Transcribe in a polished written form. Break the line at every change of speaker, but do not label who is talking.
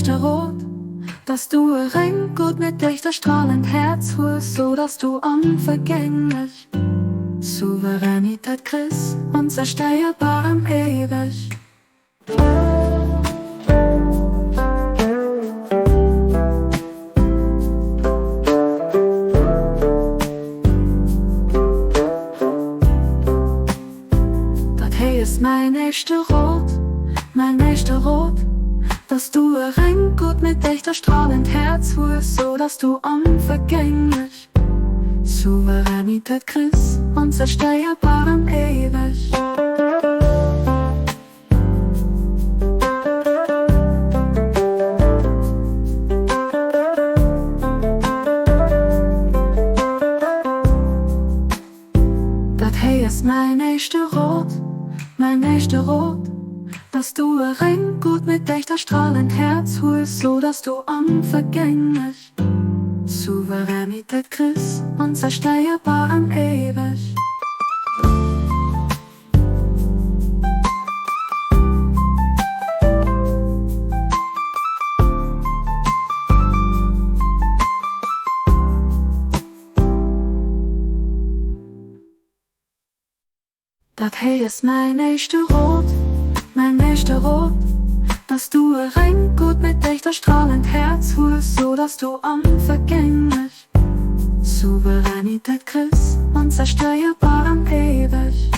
nächste Rot, dass du rein gut mit echter strahlend Herz holst, so dass du unvergänglich Souveränität kriegst, unzerstörbar im ewig. Ist mein nächster Rot, dass du rein gut mit echter strahlend Herz holst, so dass du unvergänglich Souveränität kriegst, unzerstörbar im ewig. Das hey ist mein nächster Rot, dass du rein gut mit echter strahlend Herz holst, so dass du unvergänglich Souveränität kriegst, unzerstörbar im ewig. Das hey ist mein nächster Rot, dass du rein gut mit echter strahlend Herz holst, so dass du unvergänglich Souveränität kriegst, unzerstörbar im ewig.